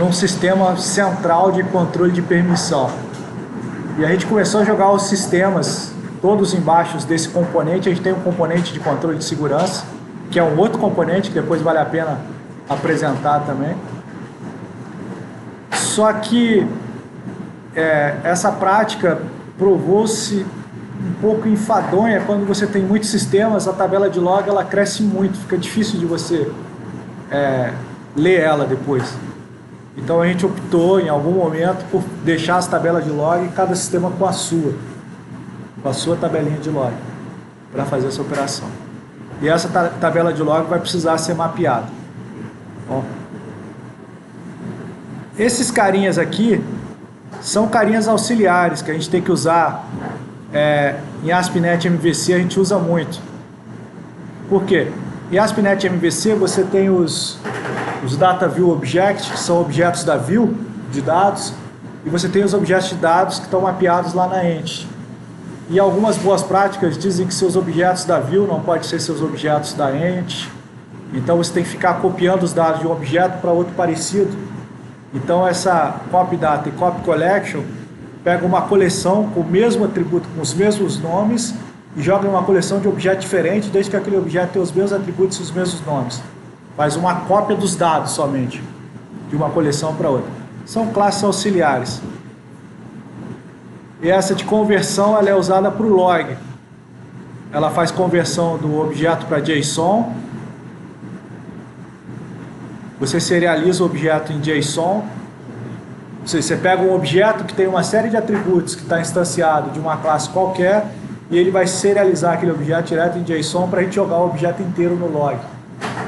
num sistema central de controle de permissão. E a gente começou a jogar os sistemas todos embaixo desse componente. A gente tem um componente de controle de segurança, que é um outro componente que depois vale a pena apresentar também. Só que essa prática provou-se um pouco enfadonha. Quando você tem muitos sistemas, a tabela de log ela cresce muito, fica difícil de você ler ela depois. Então a gente optou em algum momento por deixar as tabelas de log, cada sistema com a sua tabelinha de log, para fazer essa operação. E essa tabela de log vai precisar ser mapeada. Bom, esses carinhas aqui são carinhas auxiliares que a gente tem que usar. Em ASP.NET MVC a gente usa muito. Por quê? Em ASP.NET MVC você tem os Data View Objects, que são objetos da view de dados, e você tem os objetos de dados que estão mapeados lá na Entity. E algumas boas práticas dizem que seus objetos da view não podem ser seus objetos da Entity. Então você tem que ficar copiando os dados de um objeto para outro parecido. Então essa Copy Data e Copy Collection pega uma coleção com o mesmo atributo, com os mesmos nomes, e joga em uma coleção de objetos diferentes, desde que aquele objeto tenha os mesmos atributos e os mesmos nomes. Faz uma cópia dos dados somente, de uma coleção para outra. São classes auxiliares. E essa de conversão ela é usada para o log. Ela faz conversão do objeto para JSON. Você serializa o objeto em JSON. Ou seja, você pega um objeto que tem uma série de atributos que está instanciado de uma classe qualquer, e ele vai serializar aquele objeto direto em JSON para a gente jogar o objeto inteiro no log.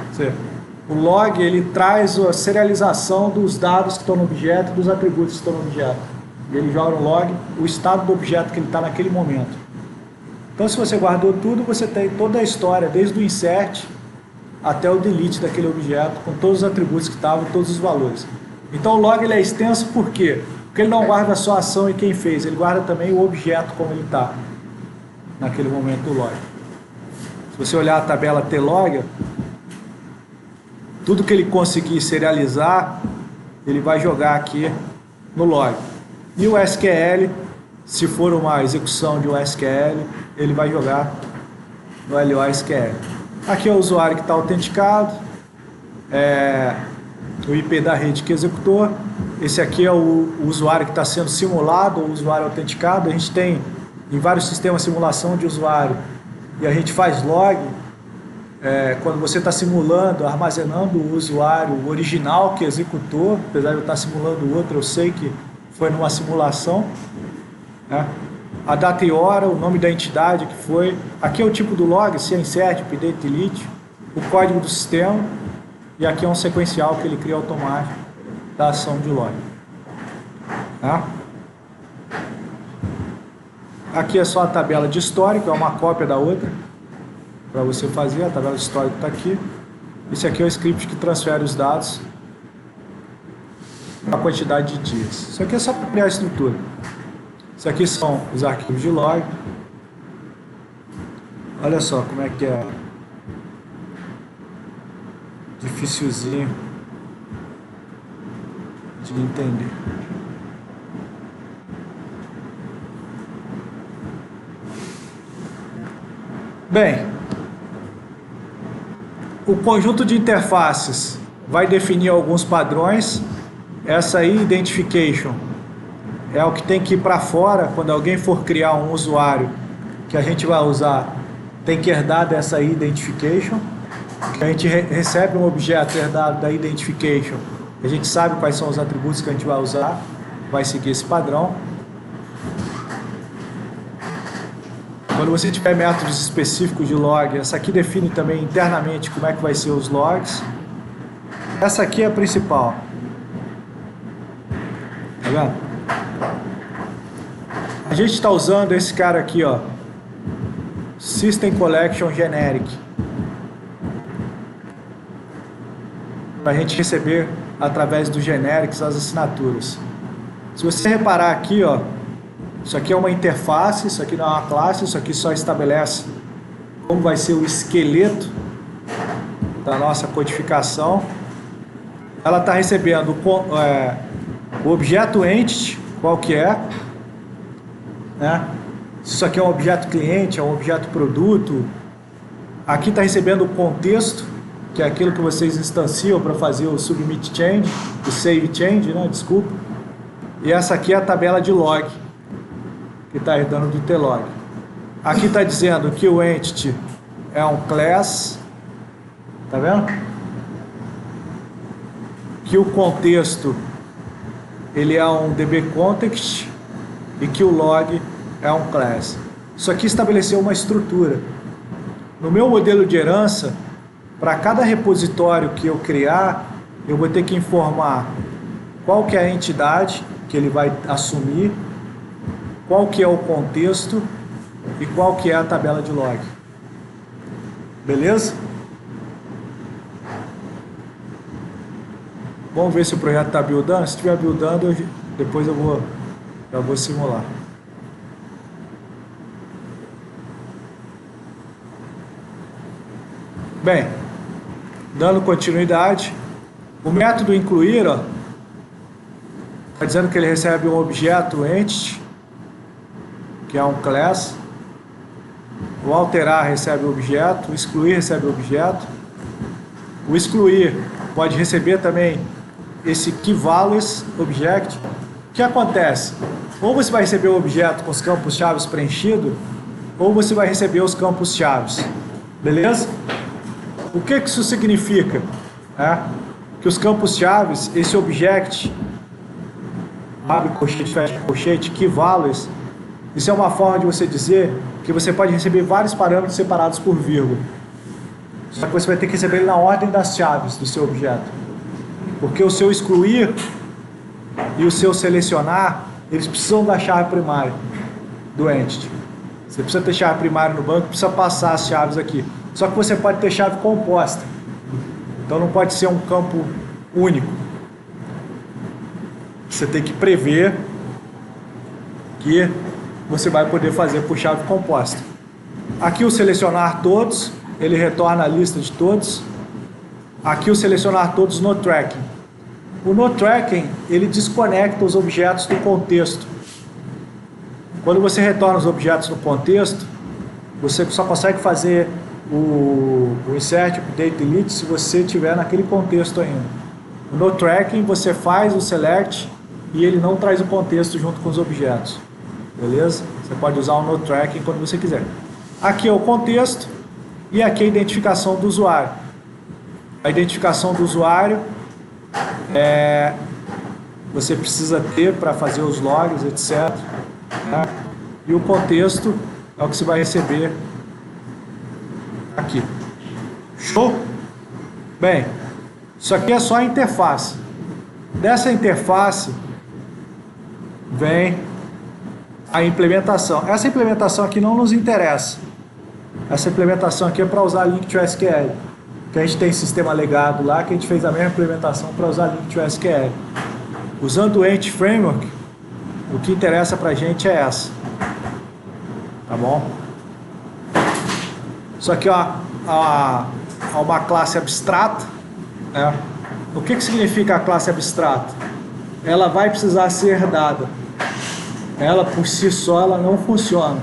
Ou seja, o log ele traz a serialização dos dados que estão no objeto e dos atributos que estão no objeto. E ele joga no log o estado do objeto que ele está naquele momento. Então, se você guardou tudo, você tem toda a história, desde o insert até o delete daquele objeto, com todos os atributos que estavam, todos os valores. Então, o log ele é extenso por quê? Porque ele não guarda só a ação e quem fez, ele guarda também o objeto como ele está naquele momento do log. Se você olhar a tabela tlog, tudo que ele conseguir serializar, ele vai jogar aqui no log. E o SQL, se for uma execução de um SQL, ele vai jogar no LOSQL. Aqui é o usuário que está autenticado, o IP da rede que executou. Esse aqui é o usuário que está sendo simulado, o usuário autenticado. A gente tem em vários sistemas simulação de usuário, e a gente faz log quando você está simulando, armazenando o usuário original que executou. Apesar de eu estar simulando outro, eu sei que foi numa simulação, né? A data e hora, o nome da entidade que foi. Aqui é o tipo do log, se é insert, update, delete, o código do sistema, e aqui é um sequencial que ele cria automático da ação de log. Tá? Aqui é só a tabela de histórico, é uma cópia da outra, para você fazer. A tabela de histórico está aqui. Esse aqui é o script que transfere os dados para a quantidade de dias. Isso aqui é só para criar a estrutura. Isso aqui são os arquivos de log. Olha só como é que é dificilzinho de entender. Bem, o conjunto de interfaces vai definir alguns padrões. Essa aí, identification, é o que tem que ir para fora. Quando alguém for criar um usuário que a gente vai usar, tem que herdar dessa identification. A gente recebe um objeto herdado da identification, a gente sabe quais são os atributos que a gente vai usar, vai seguir esse padrão. Quando você tiver métodos específicos de log, essa aqui define também internamente como é que vai ser os logs. Essa aqui é a principal. Tá vendo? A gente está usando esse cara aqui, ó, System Collection Generic, para a gente receber através do generics as assinaturas. Se você reparar aqui, ó, isso aqui é uma interface, isso aqui não é uma classe, isso aqui só estabelece como vai ser o esqueleto da nossa codificação. ela está recebendo o objeto entity, qual que é, né? Se isso aqui é um objeto cliente, é um objeto produto. Aqui está recebendo o contexto, que é aquilo que vocês instanciam para fazer o submit change, o save change, né? Desculpa. E essa aqui é a tabela de log, que está herdando do tlog. Aqui está dizendo que o entity é um class, tá vendo? Que o contexto ele é um dbContext e que o log é um class. Isso aqui estabeleceu uma estrutura. No meu modelo de herança, para cada repositório que eu criar, eu vou ter que informar qual que é a entidade que ele vai assumir, qual que é o contexto e qual que é a tabela de log. Beleza? Vamos ver se o projeto está buildando. Se estiver buildando, depois eu vou simular. Bem, dando continuidade, o método incluir, ó, está dizendo que ele recebe um objeto entity, que é um class. O alterar recebe o objeto, o excluir recebe o objeto. O excluir pode receber também esse keyValues object. O que acontece? Ou você vai receber o objeto com os campos chaves preenchidos, ou você vai receber os campos chaves. Beleza? O que isso significa? Que os campos chaves, esse object, abre colchete, fecha colchete, keyValues, isso é uma forma de você dizer que você pode receber vários parâmetros separados por vírgula. Só que você vai ter que receber ele na ordem das chaves do seu objeto. Porque o seu excluir e o seu selecionar, eles precisam da chave primária do entity. Você precisa ter chave primária no banco, precisa passar as chaves aqui. Só que você pode ter chave composta. Então não pode ser um campo único. Você tem que prever que você vai poder fazer por chave composta. Aqui o selecionar todos, ele retorna a lista de todos. Aqui o selecionar todos no tracking. O no tracking, ele desconecta os objetos do contexto. Quando você retorna os objetos no contexto, você só consegue fazer o insert, update, delete se você estiver naquele contexto ainda. No tracking você faz o select e ele não traz o contexto junto com os objetos. Beleza? Você pode usar o no tracking quando você quiser. Aqui é o contexto e aqui é a identificação do usuário. A identificação do usuário você precisa ter para fazer os logs, etc. Né? E o contexto é o que você vai receber aqui. Show? Bem, isso aqui é só a interface. Dessa interface vem a implementação. Essa implementação aqui não nos interessa. Essa implementação aqui é para usar Link to SQL. Que a gente tem sistema legado lá, que a gente fez a mesma implementação para usar Link to SQL. Usando o Entity Framework, o que interessa para a gente é essa. Tá bom? Isso aqui é uma classe abstrata. Né? O que significa a classe abstrata? Ela vai precisar ser herdada. Ela por si só ela não funciona.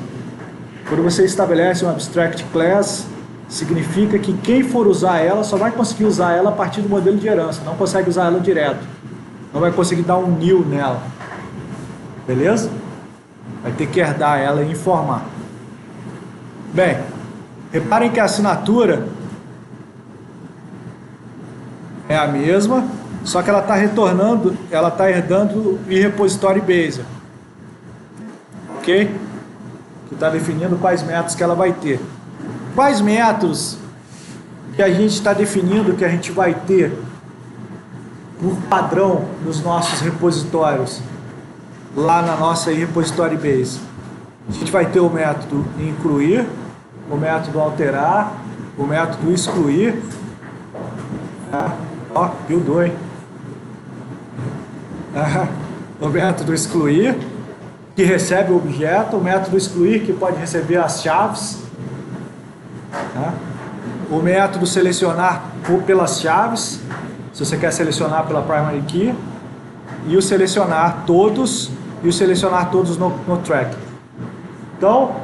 Quando você estabelece um abstract class, significa que quem for usar ela só vai conseguir usar ela a partir do modelo de herança, não consegue usar ela direto, não vai conseguir dar um new nela. Beleza? Vai ter que herdar ela e informar. Bem, reparem que a assinatura é a mesma, só que ela está retornando, ela está herdando em repository base. Ok? Que está definindo quais métodos que ela vai ter. Quais métodos que a gente está definindo que a gente vai ter por padrão nos nossos repositórios, lá na nossa repository base? A gente vai ter o método incluir, o método alterar, o método excluir. Ó, buildou, hein? O método excluir, que recebe o objeto, o método excluir, que pode receber as chaves, o método selecionar pelas chaves, se você quer selecionar pela primary key, e o selecionar todos no track. Então,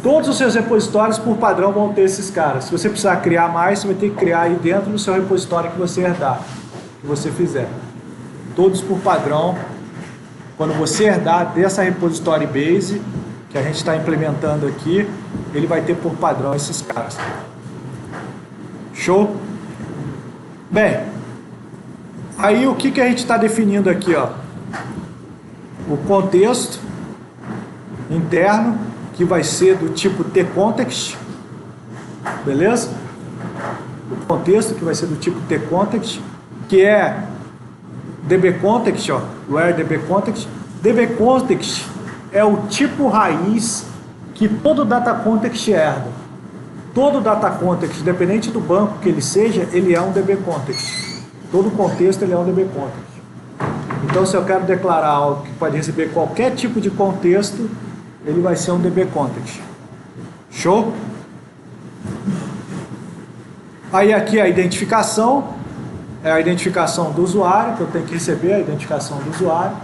todos os seus repositórios por padrão vão ter esses caras. Se você precisar criar mais, você vai ter que criar aí dentro do seu repositório que você herdar, que você fizer. Todos por padrão. Quando você herdar dessa repository base que a gente está implementando aqui, ele vai ter por padrão esses caras. Show? Bem, aí o que a gente está definindo aqui, ó? O contexto interno, que vai ser do tipo tContext, beleza? O contexto que vai ser do tipo tContext, que é dbContext, ó, where dbContext. dbContext é o tipo raiz que todo data context herda. Todo data context, independente do banco que ele seja, ele é um dbContext. Todo contexto ele é um dbContext. Então, se eu quero declarar algo que pode receber qualquer tipo de contexto, ele vai ser um dbContext. Show? Aí aqui a identificação, é a identificação do usuário, que eu tenho que receber a identificação do usuário.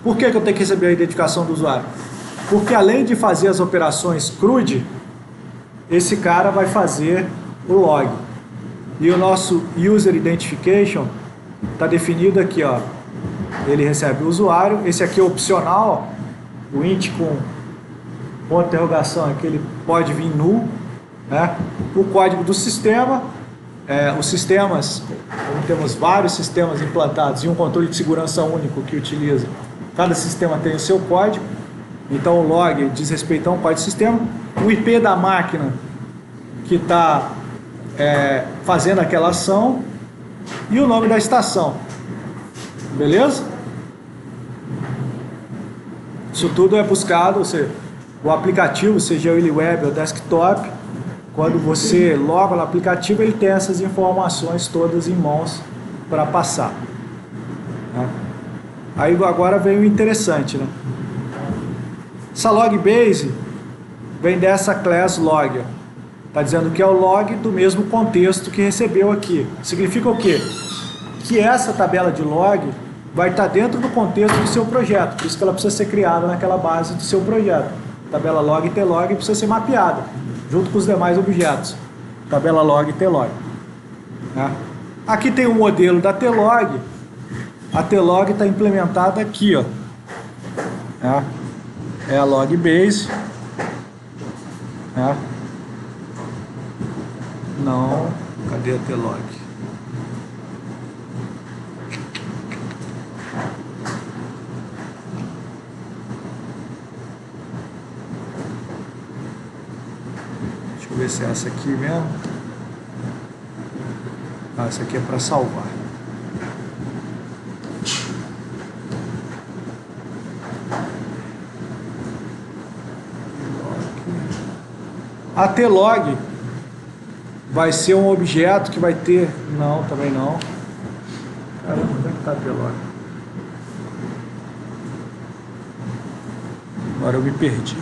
Por que eu tenho que receber a identificação do usuário? Porque além de fazer as operações CRUD, esse cara vai fazer o log. E o nosso User Identification está definido aqui, ó. Ele recebe o usuário, esse aqui é opcional, o int com ponto de interrogação aqui, ele pode vir null, né? O código do sistema, os sistemas, temos vários sistemas implantados e um controle de segurança único que utiliza. Cada sistema tem o seu código, então o log diz respeito a um código de sistema. O IP da máquina que está fazendo aquela ação e o nome da estação. Beleza? Isso tudo é buscado, ou seja, o aplicativo, seja ele web ou desktop, quando você loga no aplicativo, ele tem essas informações todas em mãos para passar. Né? Aí agora vem o interessante, né? Essa log base vem dessa class logger. Está dizendo que é o log do mesmo contexto que recebeu aqui. Significa o quê? Que essa tabela de log vai estar dentro do contexto do seu projeto. Por isso que ela precisa ser criada naquela base do seu projeto. Tabela log e tlog precisa ser mapeada, junto com os demais objetos. Tabela log e tlog. Né? Aqui tem o modelo da tlog. A tlog está implementada aqui, ó. Né? É a log base. Né? Não, cadê a tlog? Deixa eu ver se é essa aqui mesmo. Ah, essa aqui é para salvar. A tlog vai ser um objeto que vai ter... Não, também não. Caramba, onde é que está a tlog? Agora eu me perdi.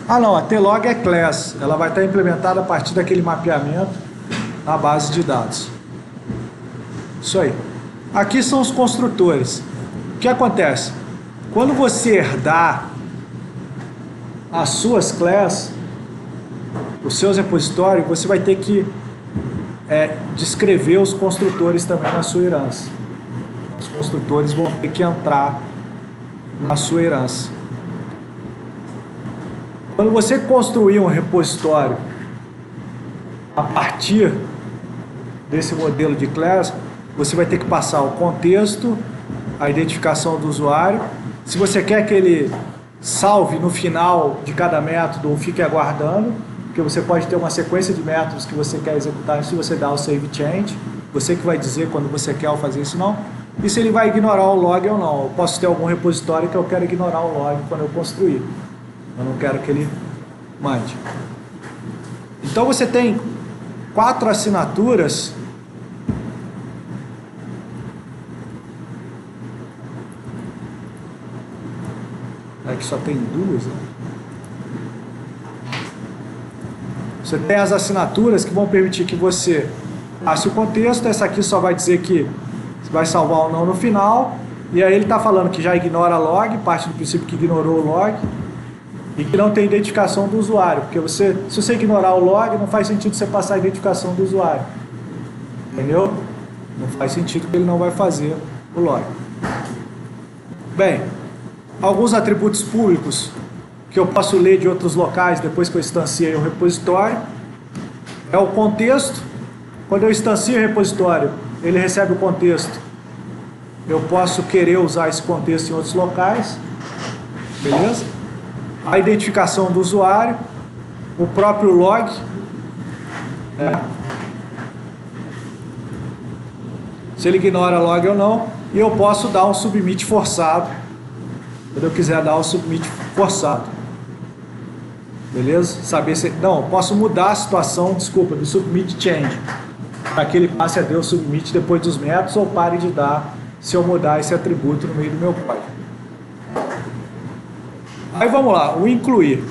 Ah não, a tlog é class. Ela vai estar implementada a partir daquele mapeamento na base de dados. Isso aí. Aqui são os construtores. O que acontece? Quando você herdar as suas classes, os seus repositórios, você vai ter que descrever os construtores também na sua herança. Os construtores vão ter que entrar na sua herança. Quando você construir um repositório a partir desse modelo de class, você vai ter que passar o contexto, a identificação do usuário. Se você quer que ele salve no final de cada método ou fique aguardando, porque você pode ter uma sequência de métodos que você quer executar se você dá o save change, você que vai dizer quando você quer fazer isso não, e se ele vai ignorar o log ou não. Eu posso ter algum repositório que eu quero ignorar o log quando eu construir. Eu não quero que ele mande. Então você tem 4 assinaturas que só tem 2, né? Você tem as assinaturas que vão permitir que você passe o contexto. Essa aqui só vai dizer que você vai salvar ou não no final. E aí ele está falando que já ignora log, parte do princípio que ignorou o log, e que não tem identificação do usuário. Porque se você ignorar o log, não faz sentido você passar a identificação do usuário. Entendeu? Não faz sentido que ele não vai fazer o log. Bem, alguns atributos públicos que eu posso ler de outros locais depois que eu instanciei o repositório é o contexto. Quando eu instancio o repositório, ele recebe o contexto. Eu posso querer usar esse contexto em outros locais. Beleza? A identificação do usuário, o próprio log, se ele ignora log ou não, e eu posso dar um submit forçado, quando eu quiser dar um submit forçado. Beleza? Saber se... Não, posso mudar a situação, desculpa, do submit change, para que ele passe a dar o submit depois dos métodos, ou pare de dar se eu mudar esse atributo no meio do meu código. Aí vamos lá, o incluir.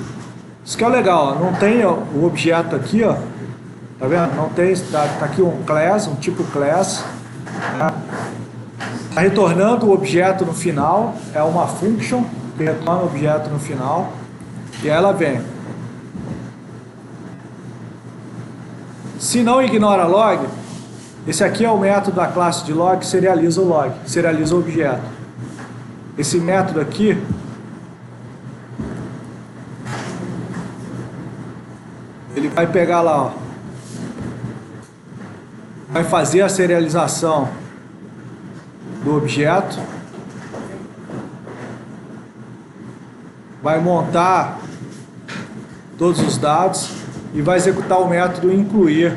Isso que é legal, ó, não tem ó, o objeto aqui, ó, tá vendo? Não tem, tá aqui um class, um tipo class, tá retornando o objeto no final, é uma function que retorna o objeto no final, e ela vem. Se não ignora log, esse aqui é o método da classe de log que serializa o log, serializa o objeto. Esse método aqui ele vai pegar lá, ó, vai fazer a serialização do objeto, vai montar todos os dados e vai executar o método incluir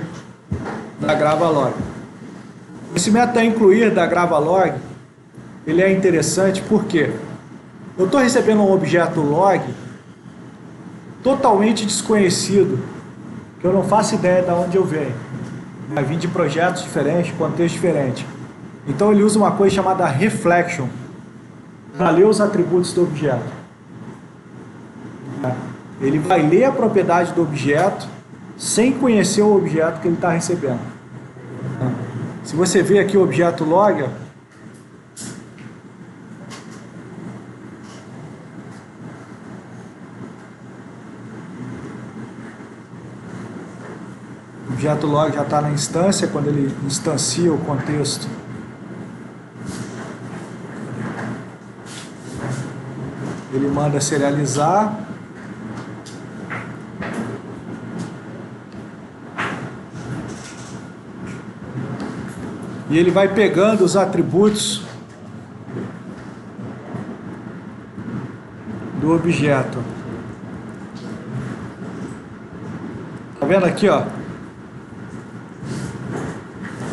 da gravalog. Esse método incluir da gravalog, ele é interessante porque eu estou recebendo um objeto log totalmente desconhecido, que eu não faço ideia de onde eu venho. Vai vir de projetos diferentes, contexto diferente. Então ele usa uma coisa chamada reflection para ler os atributos do objeto. Ele vai ler a propriedade do objeto sem conhecer o objeto que ele está recebendo. Se você vê aqui o objeto log, o objeto log já está na instância, quando ele instancia o contexto. Ele manda serializar. E ele vai pegando os atributos do objeto. Tá vendo aqui, ó?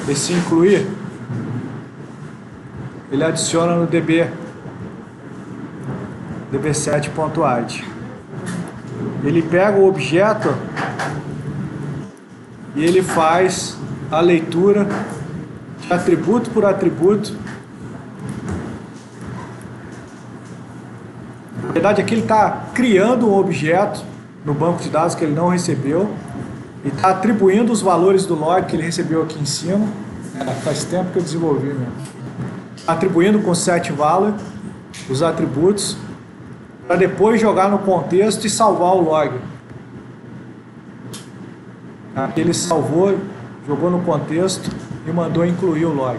Esse incluir, ele adiciona no db7.id. Ele pega o objeto e ele faz a leitura de atributo por atributo. Na verdade, aqui ele está criando um objeto no banco de dados que ele não recebeu e está atribuindo os valores do log que ele recebeu aqui em cima. Faz tempo que eu desenvolvi mesmo. Atribuindo com setValue os atributos para depois jogar no contexto e salvar o log. Aqui ele salvou, jogou no contexto e mandou incluir o log.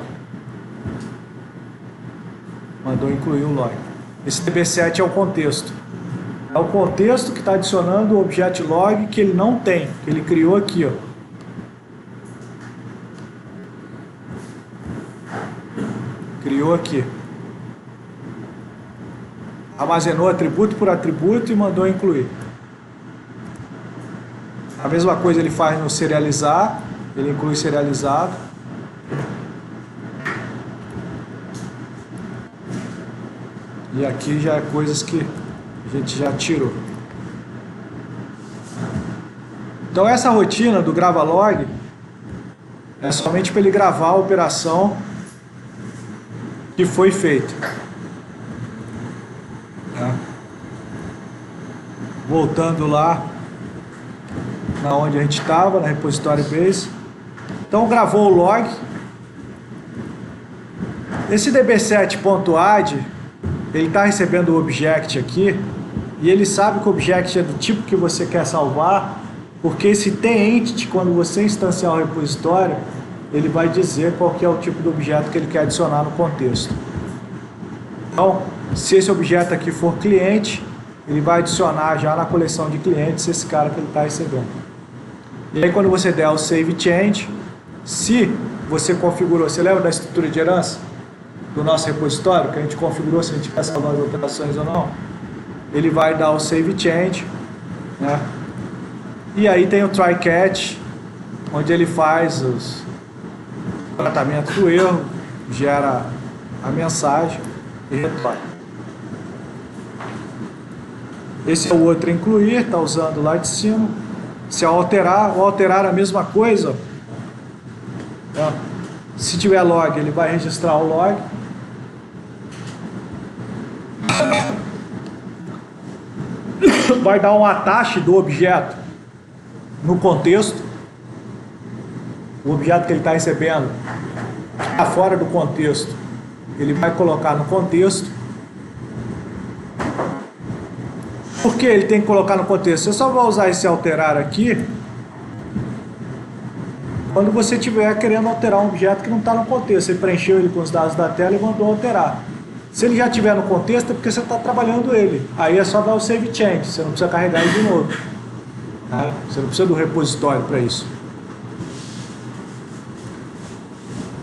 Mandou incluir o log. Esse db7 é o contexto. É o contexto que está adicionando o objeto log que ele não tem, que ele criou aqui, ó. Criou aqui. Armazenou atributo por atributo e mandou incluir. A mesma coisa ele faz no serializar, ele inclui serializado. E aqui já é coisas que a gente já tirou. Então essa rotina do gravalog é somente para ele gravar a operação que foi feita. Voltando lá na onde a gente estava, na repositório base. Então gravou o log. Esse db7.add, ele está recebendo o object aqui, e ele sabe que o object é do tipo que você quer salvar, porque esse tEntity, quando você instanciar o repositório, ele vai dizer qual que é o tipo de objeto que ele quer adicionar no contexto. Então, se esse objeto aqui for cliente, ele vai adicionar já na coleção de clientes esse cara que ele está recebendo. E aí quando você der o save change, se você configurou, você lembra da estrutura de herança do nosso repositório, que a gente configurou se a gente quer salvar as alterações ou não, ele vai dar o save change, né? E aí tem o try catch, onde ele faz o tratamento do erro, gera a mensagem e retorna. Esse é o outro incluir, está usando lá de cima. Se o alterar a mesma coisa, ó, se tiver log, ele vai registrar o log. Vai dar um attach do objeto no contexto. O objeto que ele está recebendo está fora do contexto, ele vai colocar no contexto. Por que ele tem que colocar no contexto? Você só vai usar esse alterar aqui quando você estiver querendo alterar um objeto que não está no contexto. Você preencheu ele com os dados da tela e mandou alterar. Se ele já estiver no contexto, é porque você está trabalhando ele. Aí é só dar o save change, você não precisa carregar ele de novo. Tá? Você não precisa do repositório para isso.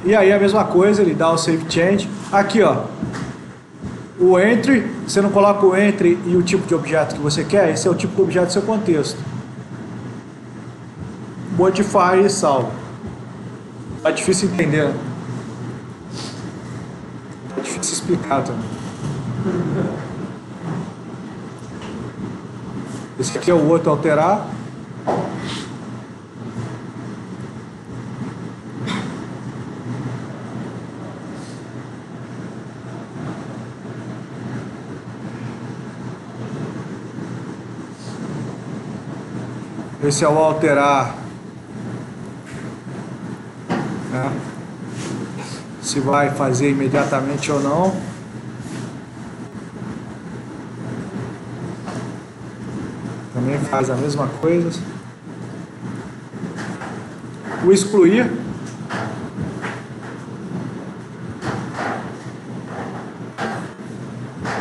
E aí a mesma coisa, ele dá o save change. Aqui, ó, o entry, você não coloca o entry e o tipo de objeto que você quer, esse é o tipo de objeto do seu contexto. Modify e salva. É difícil entender. É difícil explicar também. Esse aqui é o outro alterar. Esse é o alterar, né? Se vai fazer imediatamente ou não. Também faz a mesma coisa. O excluir.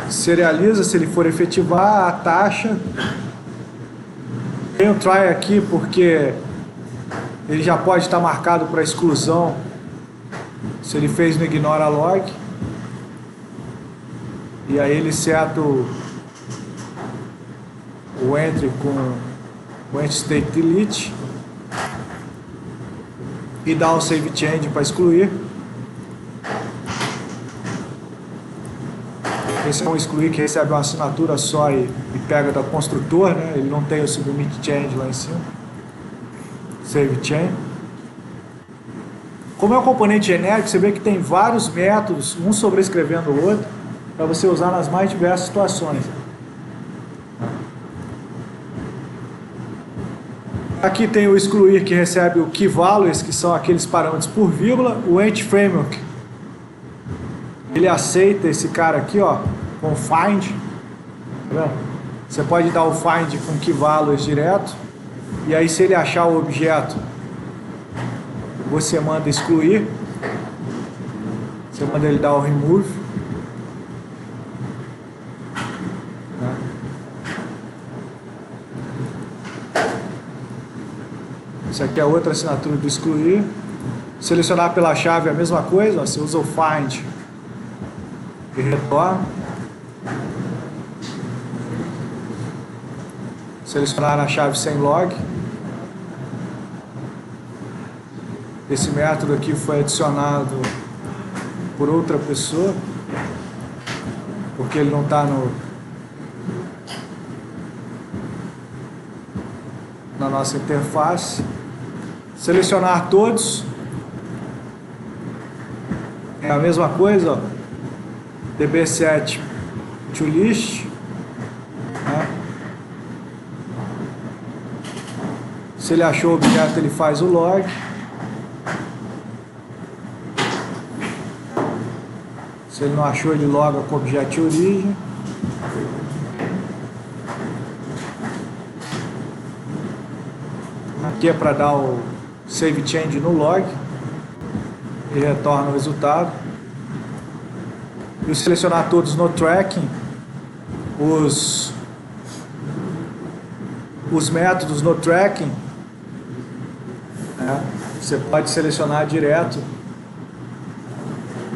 Serializa se ele for efetivar a taxa. Tem o try aqui porque ele já pode estar marcado para exclusão se ele fez no ignora log. E aí ele seta o entry com o entry state delete e dá o save change para excluir. Esse é um excluir que recebe uma assinatura só e pega da construtor, né? Ele não tem o submit change lá em cima. Save change. Como é um componente genérico, você vê que tem vários métodos, um sobrescrevendo o outro, para você usar nas mais diversas situações. Aqui tem o excluir que recebe o key values, que são aqueles parâmetros por vírgula. O entity framework, ele aceita esse cara aqui, ó, com find. Tá vendo? Você pode dar o find com key values direto. E aí se ele achar o objeto, você manda excluir. Você manda ele dar o remove. Tá? Isso aqui é outra assinatura do excluir. Selecionar pela chave é a mesma coisa, ó, você usa o find e retorna. Selecionar a chave sem log. Esse método aqui foi adicionado por outra pessoa, porque ele não está na nossa interface. Selecionar todos é a mesma coisa, ó. db7 to list, né? Se ele achou o objeto, ele faz o log. Se ele não achou, ele loga com o objeto de origem. Aqui é para dar o save change no log e retorna o resultado. E o selecionar todos no tracking, os métodos no tracking, né? Você pode selecionar direto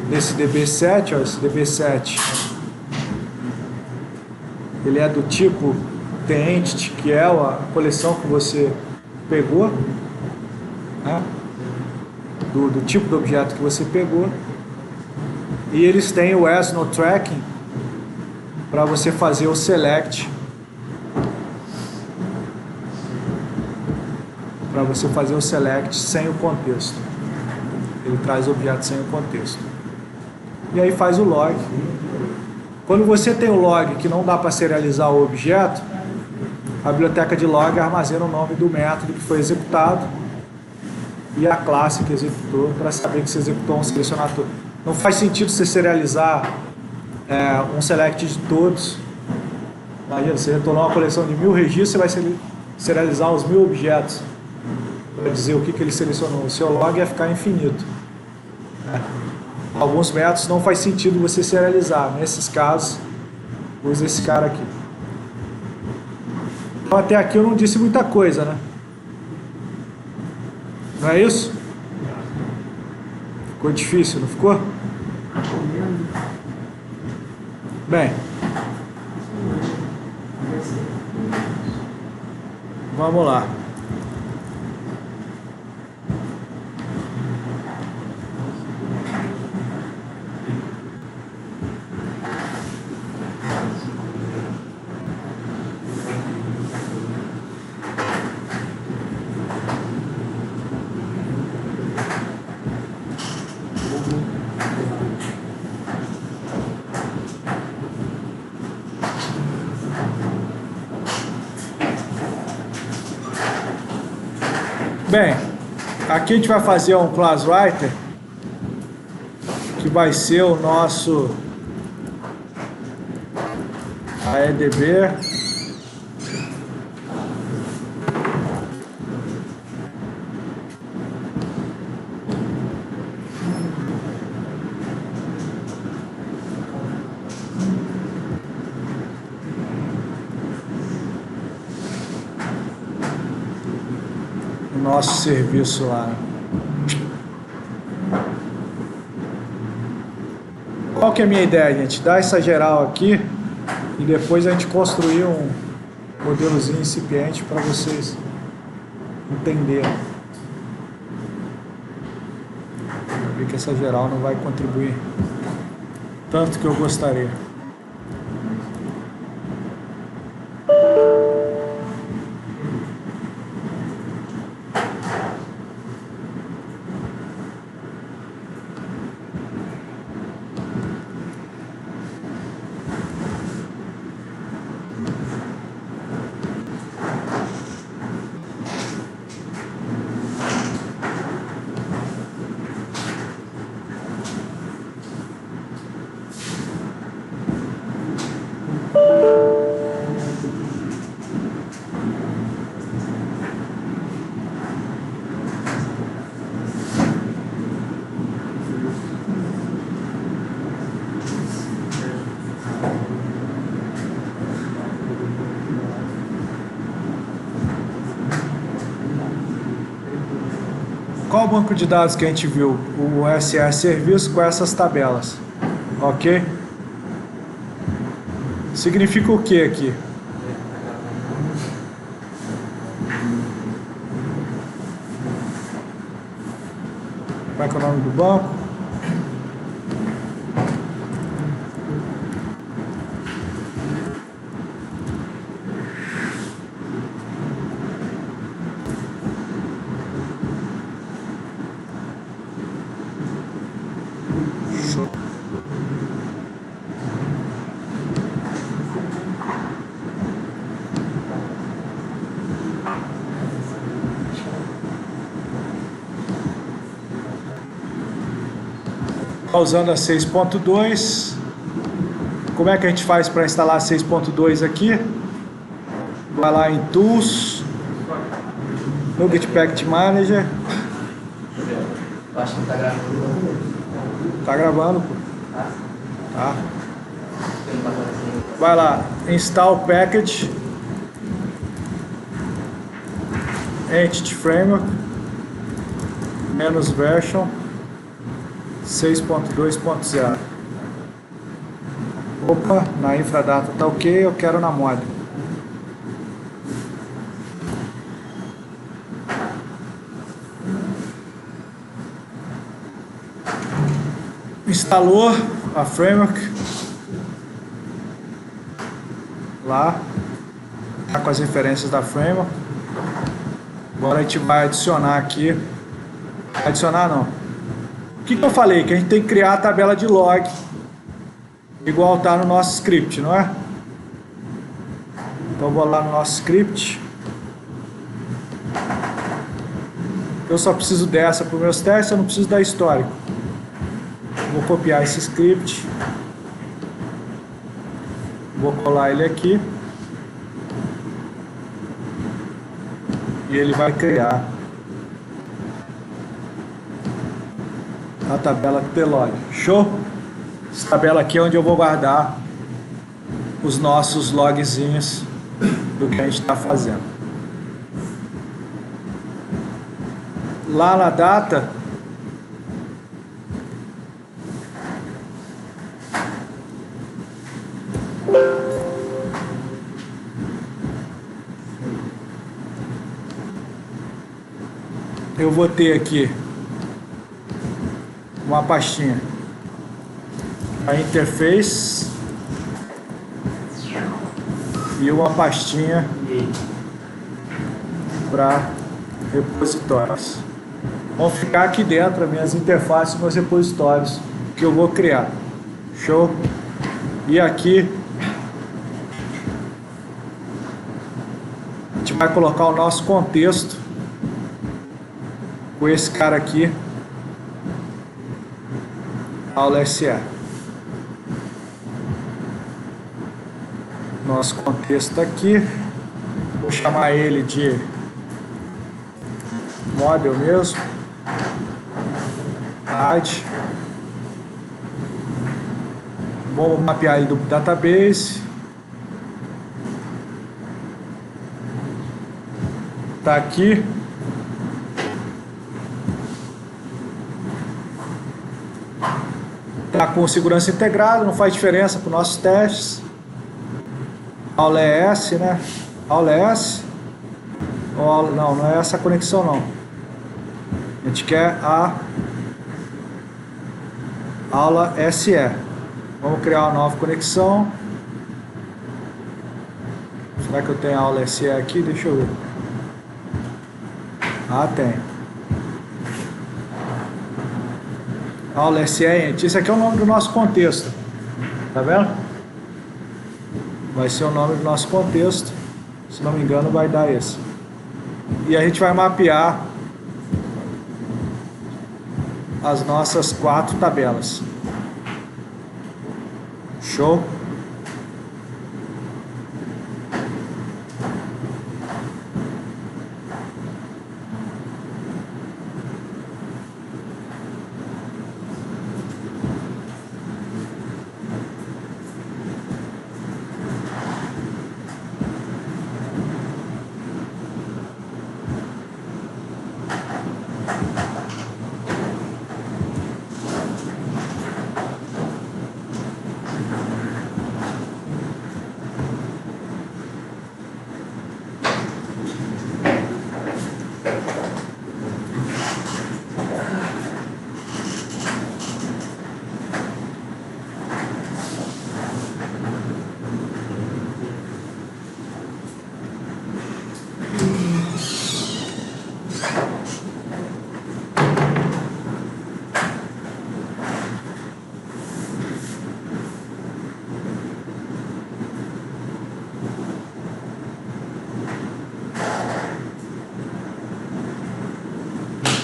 nesse DB7, ó, esse DB7 ele é do tipo TheEntity, que é a coleção que você pegou, né? do tipo de objeto que você pegou, e eles têm o As no Tracking para você fazer o select, sem o contexto. Ele traz o objeto sem o contexto. E aí faz o log. Quando você tem o log que não dá para serializar o objeto, a biblioteca de log armazena o nome do método que foi executado e a classe que executou, para saber que você executou um selecionador. Não faz sentido você serializar um select de todos. Imagina, você retornou uma coleção de 1000 registros, você vai serializar os 1000 objetos para dizer o que ele selecionou. O seu log ia ficar infinito. Alguns métodos não faz sentido você serializar. Nesses casos, usa esse cara aqui. Então, até aqui eu não disse muita coisa, né? Não é isso? Ficou difícil, não ficou? Bem, vamos lá. Bem, aqui a gente vai fazer um class writer que vai ser o nosso AEDB nosso serviço lá. Qual que é a minha ideia, gente? Dar essa geral aqui e depois a gente construir um modelozinho incipiente para vocês entenderem. Eu vi que essa geral não vai contribuir tanto que eu gostaria. Qual o banco de dados que a gente viu? O SS Serviço com essas tabelas. Ok? Significa o que aqui? Qual é o nome do banco? usando a 6.2. Como é que a gente faz para instalar a 6.2 aqui? Vai lá em Tools, no Git Package Manager. Eu acho que não tá gravando. Tá gravando, pô. Tá. Não tá aparecendo. Vai lá, Install Package, Entity Framework, menos version 6.2.0. Opa, na infradata tá ok, eu quero na moda. Instalou a framework lá, tá com as referências da framework. Agora a gente vai adicionar aqui. Adicionar não. O que eu falei? Que a gente tem que criar a tabela de log igual tá no nosso script, não é? Então vou lá no nosso script. Eu só preciso dessa para os meus testes, eu não preciso da histórico. Vou copiar esse script. Vou colar ele aqui. E ele vai criar a tabela T-Log. Show? Essa tabela aqui é onde eu vou guardar os nossos logzinhos do que a gente está fazendo. Lá na data, eu vou ter aqui uma pastinha, a interface, e uma pastinha para repositórios. Vão ficar aqui dentro as minhas interfaces, meus repositórios que eu vou criar. Show? E aqui a gente vai colocar o nosso contexto com esse cara aqui, aula SE. Nosso contexto aqui, vou chamar ele de model mesmo, add, vou mapear ele do database, tá aqui. Tá com segurança integrada, não faz diferença para os nossos testes. Aula é S, né? Aula é S? Não, não é essa a conexão não. A gente quer a aula SE. Vamos criar uma nova conexão. Será que eu tenho a aula SE aqui? Deixa eu ver. Ah, tem. Aula SE, esse aqui é o nome do nosso contexto. Tá vendo? Vai ser o nome do nosso contexto. Se não me engano, vai dar esse. E a gente vai mapear as nossas 4 tabelas. Show?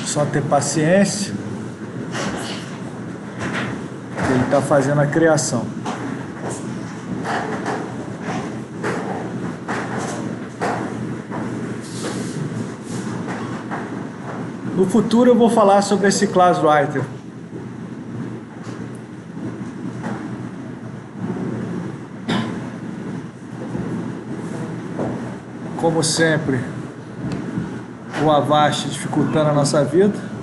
Só ter paciência. está fazendo a criação. No futuro eu vou falar sobre esse class writer. Como sempre, o Avast dificultando a nossa vida.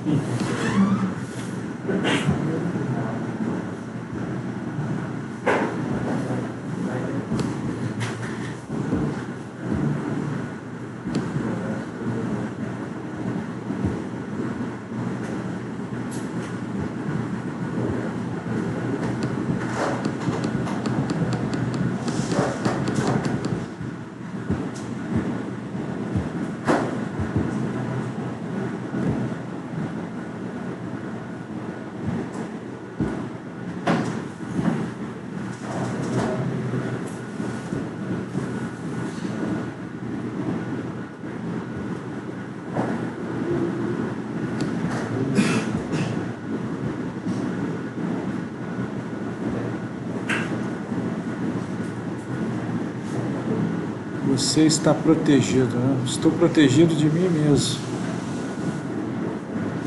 Você está protegido, né? Estou protegido de mim mesmo.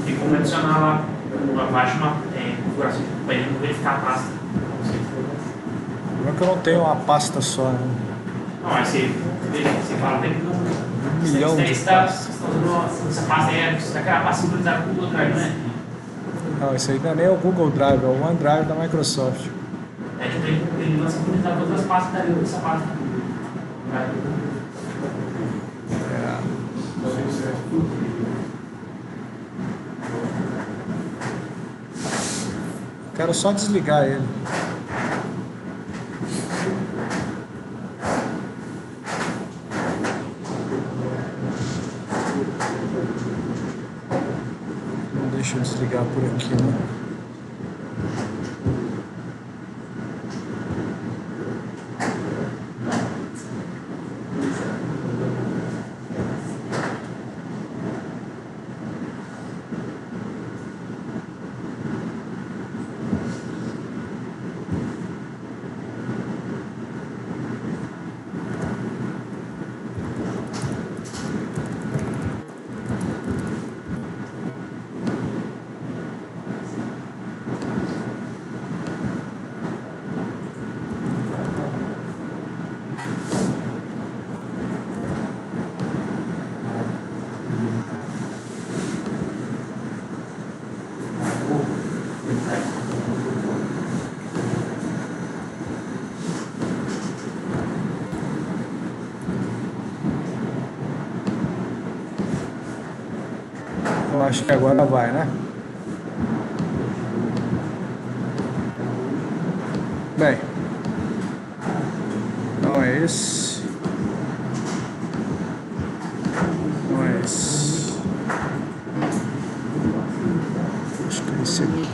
Tem como adicionar lá no Avast uma configuração para ele não verificar a pasta. Como é que eu não tenho uma pasta só, né? Não, aí você fala dele que não. Milhão de pastas. Essa pasta aí, você vai criar a pasta sincronizada com o Google Drive, né? Não, isso aí não é nem o Google Drive, é o OneDrive da Microsoft. É que ele vai sincronizar todas as pastas dessa pasta. Quero só desligar ele. Não deixa eu desligar por aqui, né? Eu acho que agora vai, né? Bem, não é esse. Não é esse. Acho que é esse aqui.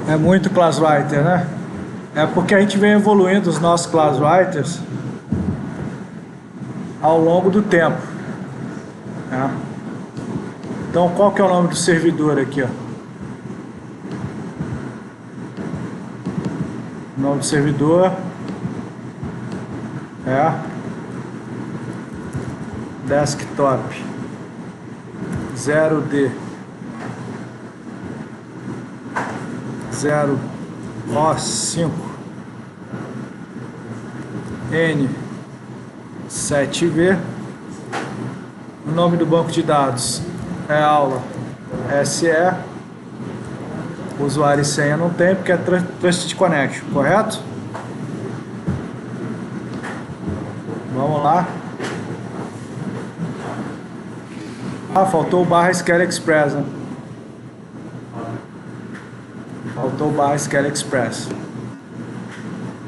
É muito class writer, né? É porque a gente vem evoluindo os nossos class writers ao longo do tempo, né? Então, qual que é o nome do servidor aqui, ó? O nome do servidor é desktop 0D 0O5 N7V. O nome do banco de dados é aula SE. Usuário e senha não tem, porque é Trusted Connection, correto? Vamos lá. Ah, faltou o barra SQL Express, né? Faltou o barra SQL Express.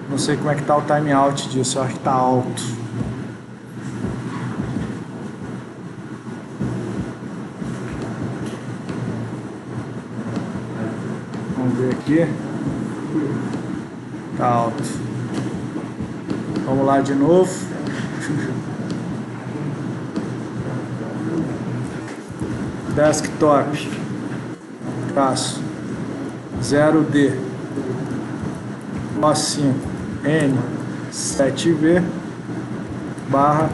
Não sei como é que tá o timeout disso, eu acho que tá alto. Vamos ver aqui. Tá alto. Vamos lá de novo. Desktop. Traço. 0D. O5. N7V. Barra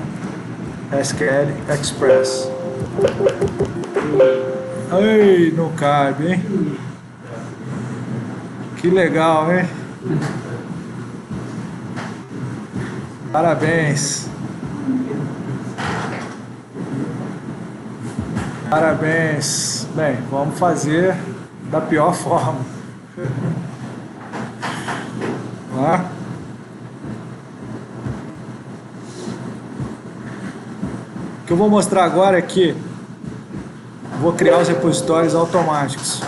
SQL Express. Ai, não cabe, hein? Que legal, hein? Parabéns. Parabéns. Bem, vamos fazer da pior forma. Vamos lá. O que eu vou mostrar agora é que vou criar os repositórios automáticos.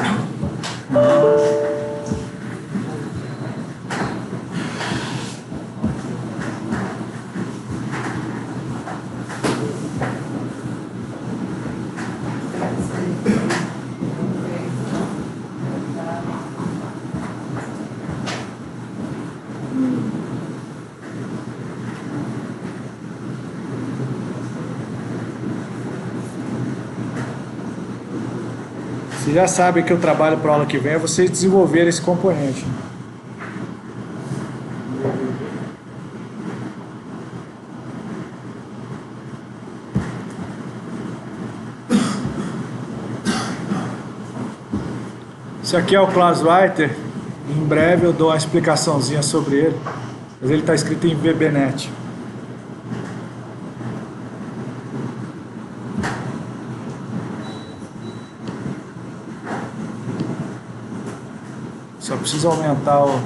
Vocês já sabem que eu trabalho para a aula que vem é vocês desenvolverem esse componente. Isso aqui é o Class Writer. Em breve eu dou uma explicaçãozinha sobre ele. Mas ele está escrito em VBNet. Só preciso aumentar o...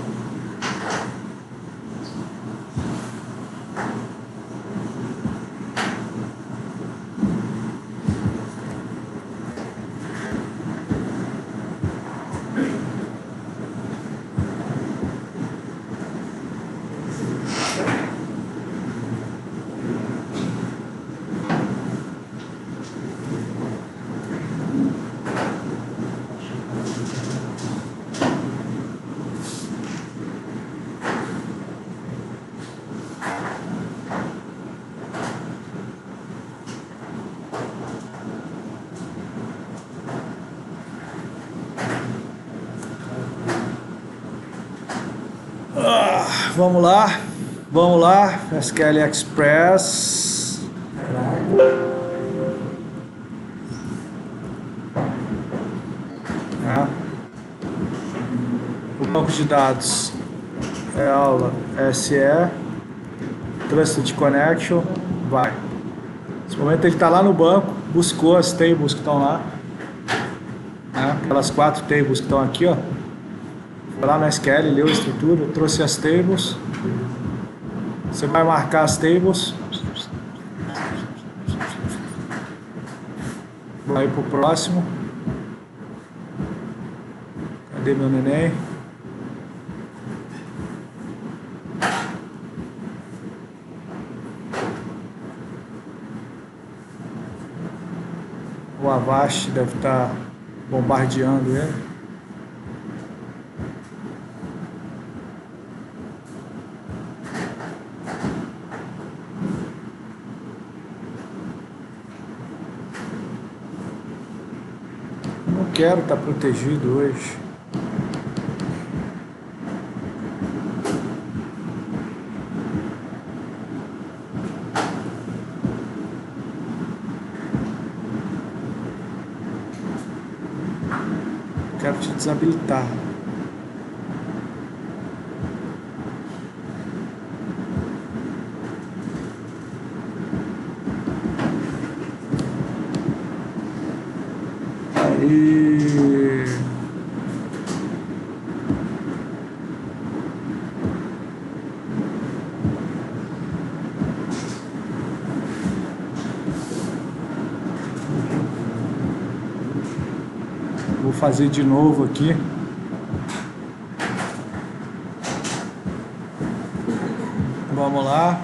Vamos lá, SQL Express. O banco de dados é aula SE, Trusted Connection, vai. Nesse momento ele está lá no banco, buscou as tables que estão lá, aquelas 4 tables que estão aqui, ó. Foi lá na SQL, leu a estrutura, trouxe as tables. Você vai marcar as tables. Vai para o próximo. Cadê meu neném? O Avast deve estar bombardeando ele. Quero estar protegido hoje. Quero te desabilitar. Aí. fazer de novo aqui. Vamos lá.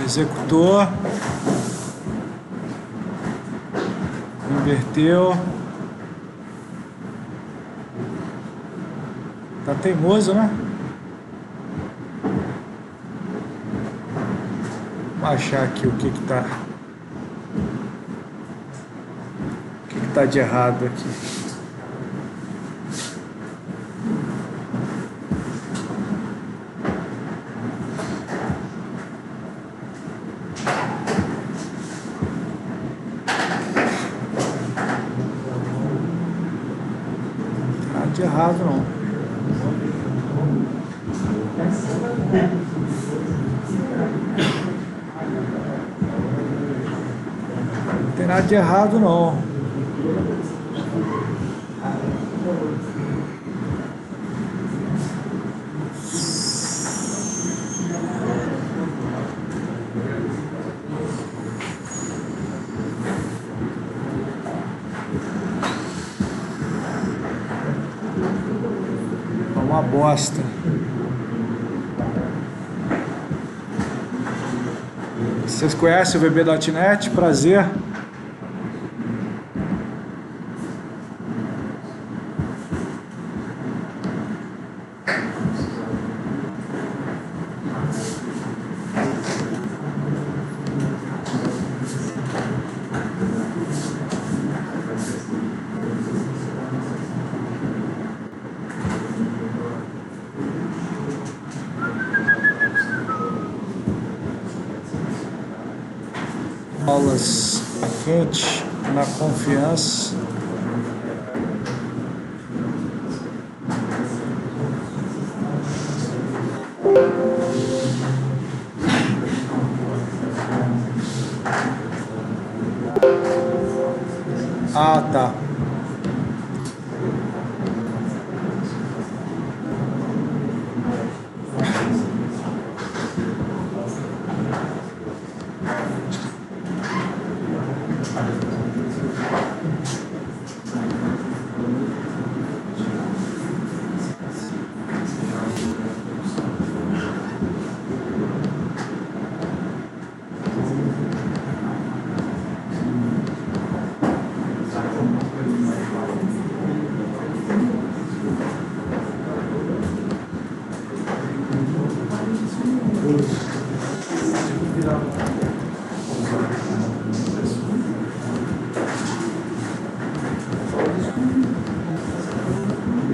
Executou. Inverteu. Tá teimoso, né? Vamos achar aqui o que tá de errado aqui. Nada de errado não. Não tem nada de errado não. É uma bosta. Vocês conhecem o VB.net? Prazer. Aulas quente na confiança. Ah, tá.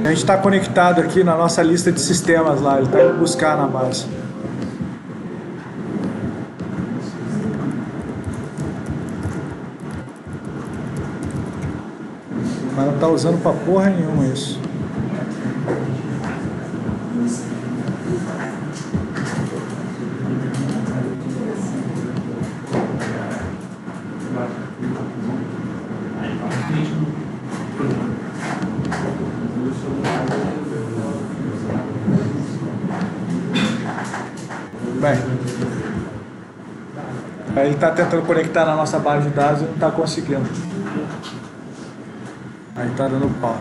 A gente está conectado aqui na nossa lista de sistemas lá, ele está indo buscar na base. Mas não está usando pra porra nenhuma isso. Bem, aí ele está tentando conectar na nossa base de dados e não está conseguindo. Aí está dando pau.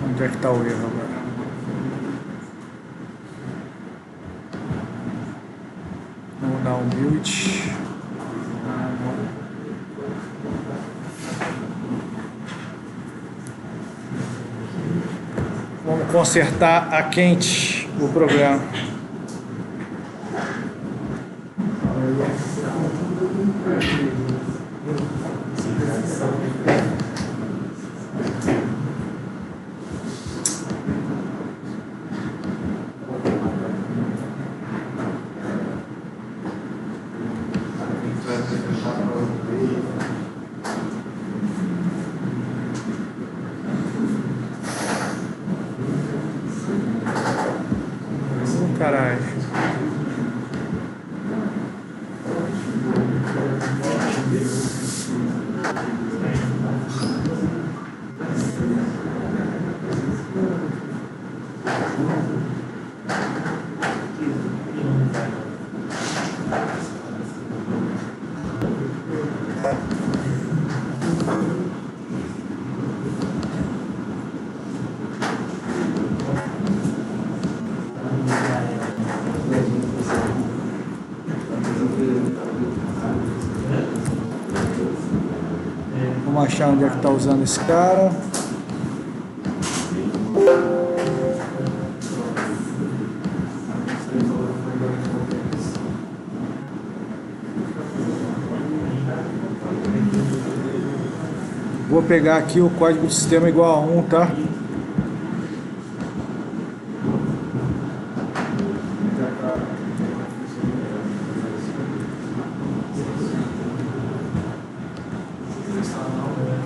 Onde é que está o erro agora? Vamos dar um mute. Vamos consertar a quente o problema. Caralho. Vamos achar onde é que está usando esse cara. Vou pegar aqui o código do sistema igual a 1, tá?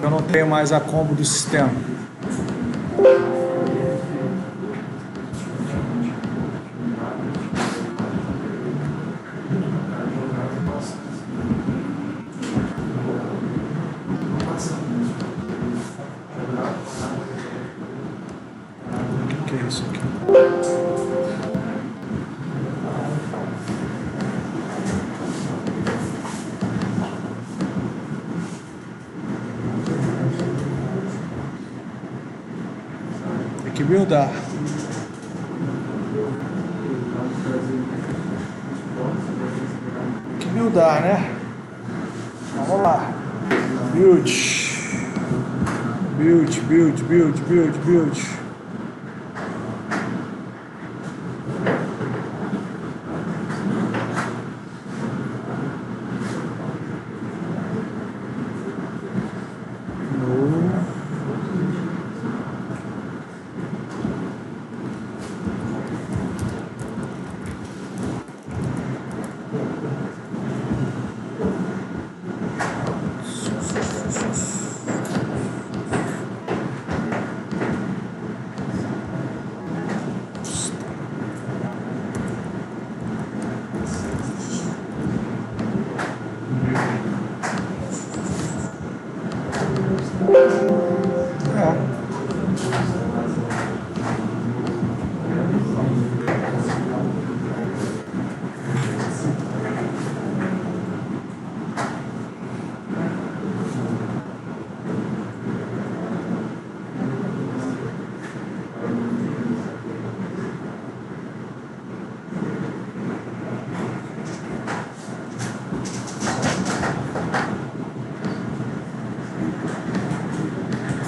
Eu não tenho mais a combo do sistema. O que é isso aqui? Tem que buildar. Tem que buildar, né? Vamos lá. Build. Build, build, build, build, build.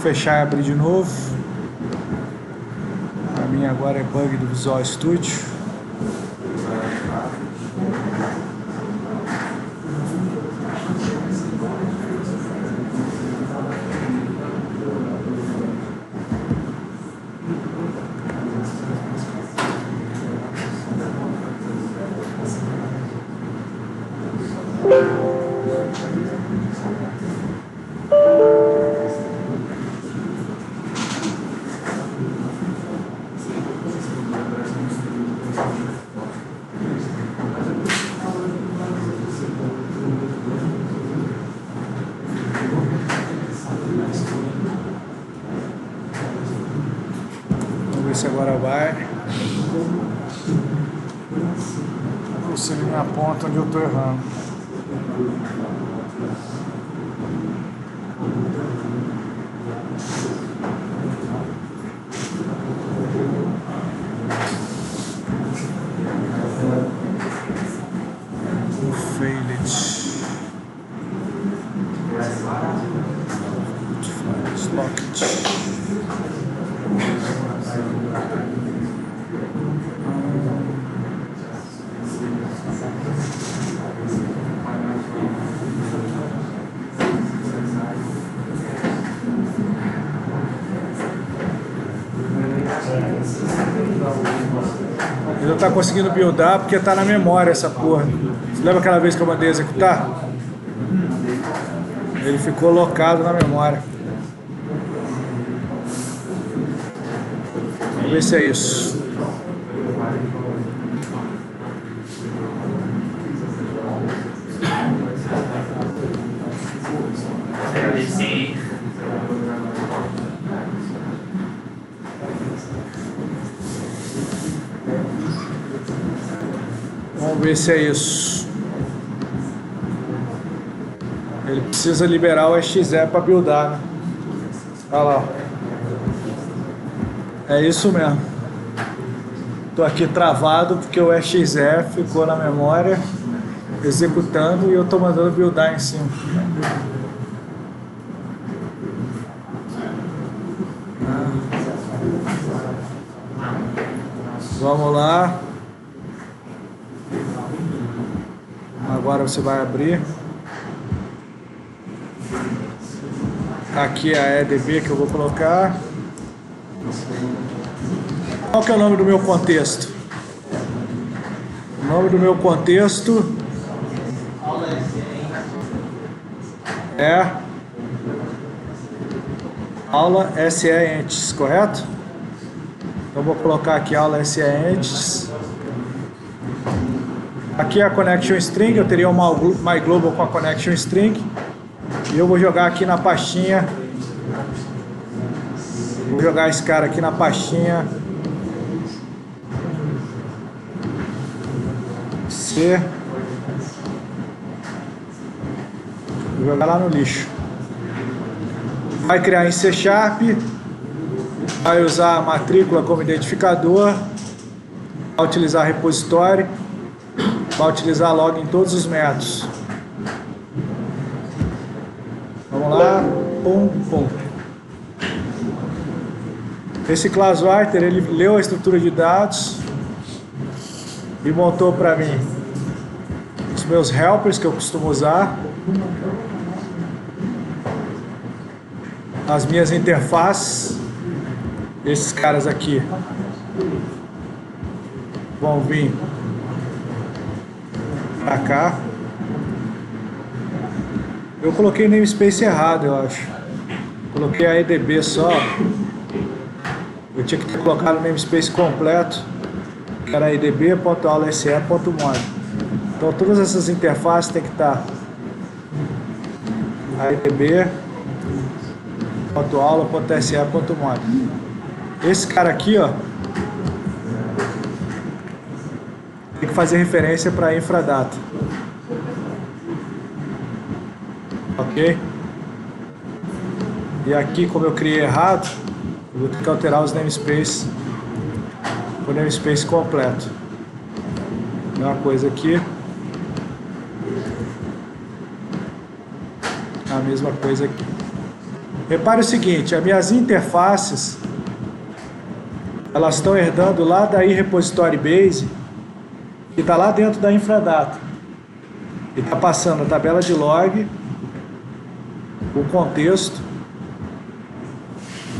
Fechar e abrir de novo. A minha agora é bug do Visual Studio. Vamos ver se agora vai. Ou se ele me aponta onde eu estou errando. Ele não tá conseguindo buildar porque tá na memória essa porra. Você lembra aquela vez que eu mandei executar? Ele ficou locado na memória. Vamos ver se é isso. Vamos ver se é isso. Ele precisa liberar o EXE para buildar, né? Olha lá. É isso mesmo. Tô aqui travado porque o EXE ficou na memória executando e eu tô mandando buildar em cima. Vamos lá. Agora você vai abrir. Aqui é a EDB que eu vou colocar. Qual que é o nome do meu contexto? O nome do meu contexto é aula SE Entities, correto? Então vou colocar aqui aula SE Entities. Aqui é a connection string, eu teria uma myglobal com a connection string. E eu vou jogar aqui na pastinha. Vou jogar esse cara aqui na pastinha C. Vou jogar lá no lixo. Vai criar em C#, vai usar a matrícula como identificador, vai utilizar repositório, vai utilizar log em todos os métodos. Vamos lá, pum. Esse class writer, ele leu a estrutura de dados e montou para mim os meus helpers que eu costumo usar, as minhas interfaces. Esses caras aqui vão vir para cá. Eu coloquei namespace errado, eu acho. Coloquei a EDB só. Eu tinha que ter colocado o namespace completo, que era edb.aulase.mod. Então todas essas interfaces tem que estar a edb.aula.se.mod. Esse cara aqui, ó, tem que fazer referência para infradata. Ok? E aqui, como eu criei errado, eu vou ter que alterar os namespaces para o namespace completo. Mesma coisa aqui. A mesma coisa aqui. Repare o seguinte, as minhas interfaces, elas estão herdando lá da repository base, que está lá dentro da infradata. E está passando a tabela de log, o contexto,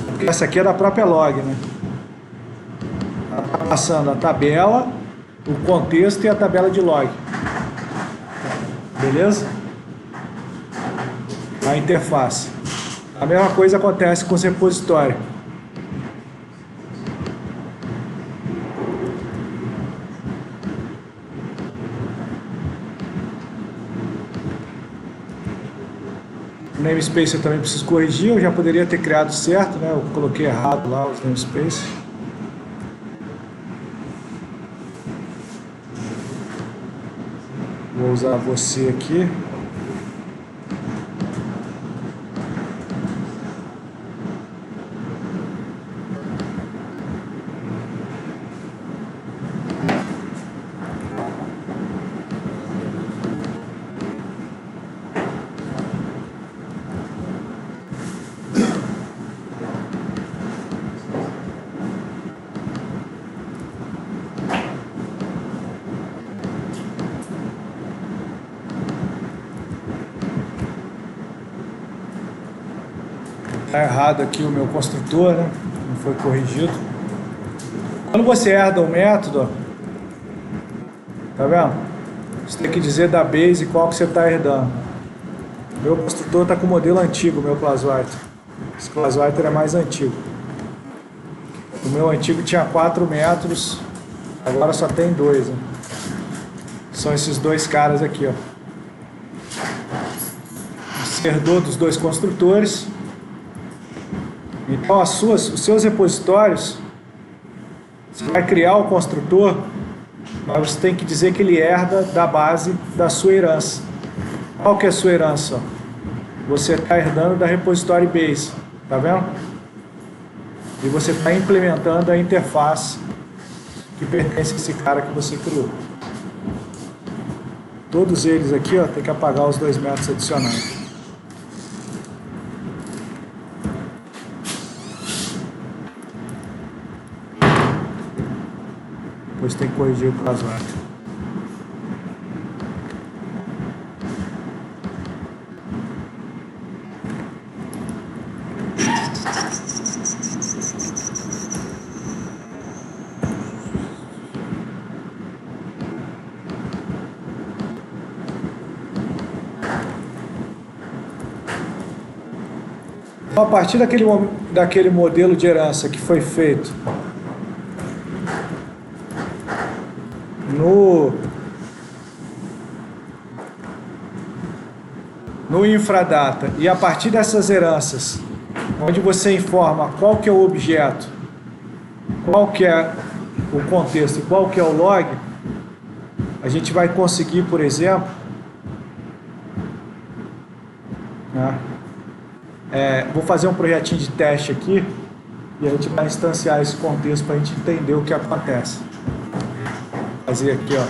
porque essa aqui é da própria log, né? Está passando a tabela, o contexto e a tabela de log. Beleza? A interface. A mesma coisa acontece com os repositórios. O namespace eu também preciso corrigir, eu já poderia ter criado certo, né? Eu coloquei errado lá os namespaces. Vou usar você aqui. Está errado aqui o meu construtor, né? Não foi corrigido. Quando você herda um método, tá vendo? Você tem que dizer da base qual que você está herdando. Meu construtor está com o modelo antigo, meu ClassWriter. Esse ClassWriter é mais antigo. O meu antigo tinha 4 métodos, agora só tem 2. Né? São esses dois caras aqui, ó. Você herdou dos dois construtores. Então os seus repositórios, você vai criar o construtor, mas você tem que dizer que ele herda da base da sua herança. Qual que é a sua herança? Você está herdando da repository base, tá vendo? E você está implementando a interface que pertence a esse cara que você criou. Todos eles aqui, ó, tem que apagar os 2 métodos adicionais. Depois tem que corrigir o casório. Então, a partir daquele modelo de herança que foi feito no Infradata, e a partir dessas heranças, onde você informa qual que é o objeto, qual que é o contexto e qual que é o log, a gente vai conseguir, por exemplo, né, vou fazer um projetinho de teste aqui e a gente vai instanciar esse contexto para a gente entender o que acontece. Vou fazer aqui, ó.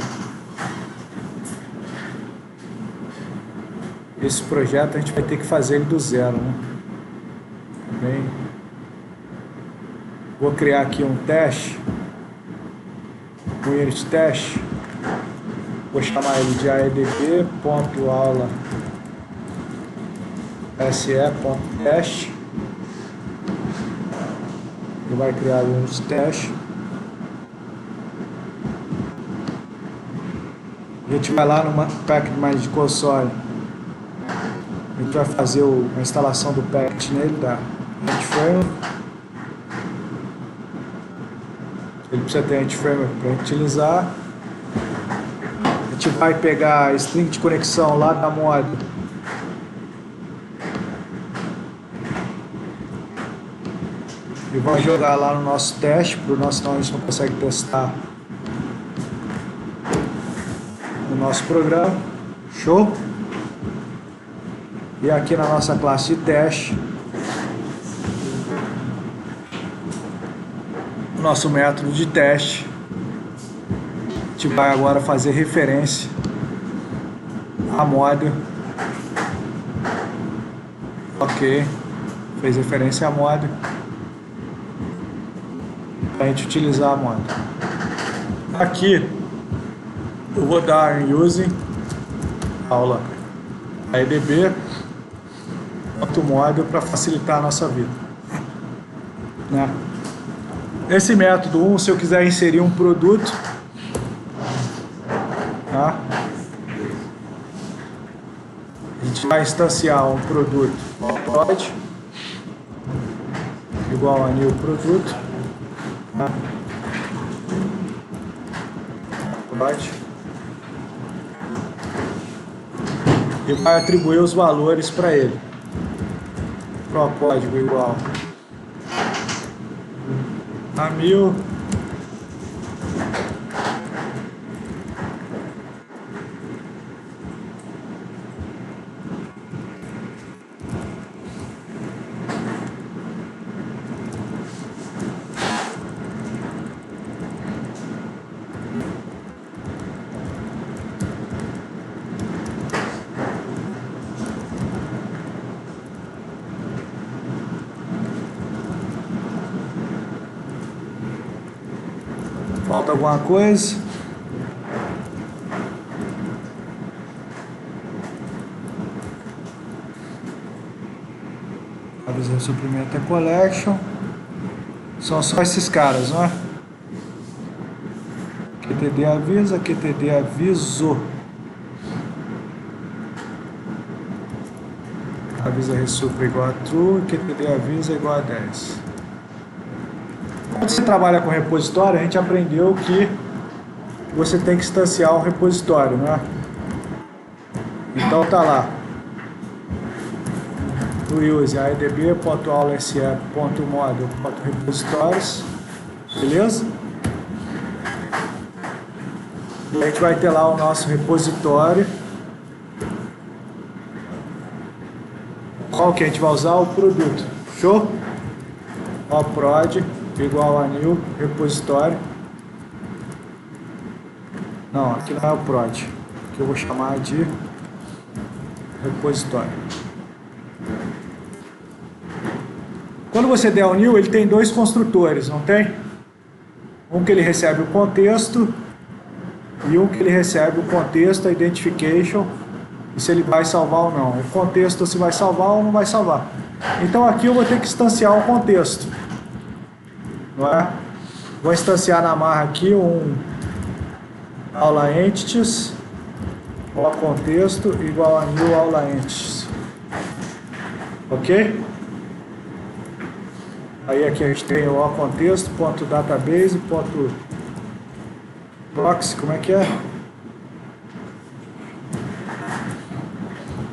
Esse projeto a gente vai ter que fazer ele do zero, né? Bem, vou criar aqui um teste, um unit test. Vou chamar ele de aedb.aula se.test. Ele vai criar o unit test. A gente vai lá no Package Management Console. A gente vai fazer a instalação do package nele da HTFramework. Ele precisa ter HTFramework para utilizar. A gente vai pegar a string de conexão lá da mod e vai jogar lá no nosso teste, para o nosso, senão a gente não consegue testar no nosso programa. Show? E aqui na nossa classe de teste, o nosso método de teste, a gente vai agora fazer referência a model. Ok, fez referência a model, para a gente utilizar a model. Aqui eu vou dar em using aula aedb model para facilitar a nossa vida, né? Esse método 1, se eu quiser inserir um produto, tá? A gente vai instanciar um produto prod igual a new produto, tá? Prod, e vai atribuir os valores para ele. Pro código igual a 1000, falta alguma coisa? Avisar suprimento é collection. São só esses caras, não é? QTD avisa, QTD aviso. Avisa resupra igual a true, QTD avisa igual a 10. Quando você trabalha com repositório, a gente aprendeu que você tem que instanciar um repositório, né? Então tá lá. No use aedb.aula.se.model.repositórios, beleza? E a gente vai ter lá o nosso repositório. Qual que a gente vai usar? O produto. Show? Ó, prod igual a new repositório. Não, aqui não é o prod, que eu vou chamar de repositório. Quando você der o new, ele tem dois construtores, não tem? Um que ele recebe o contexto e um que ele recebe o contexto, a identification, e se ele vai salvar ou não. O contexto se vai salvar ou não vai salvar. Então aqui eu vou ter que instanciar o contexto, não é? Vou instanciar na marra aqui um aula entities, o contexto igual a new aula entities. Ok? Aí aqui a gente tem o contexto, ponto database, ponto proxy, como é que é?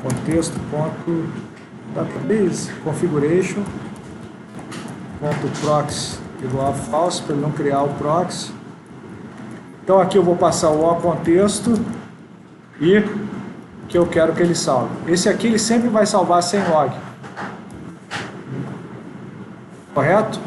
Contexto, ponto database, configuration, ponto proxy igual a false, para ele não criar o proxy. Então aqui eu vou passar o contexto e que eu quero que ele salve. Esse aqui ele sempre vai salvar sem log. Correto?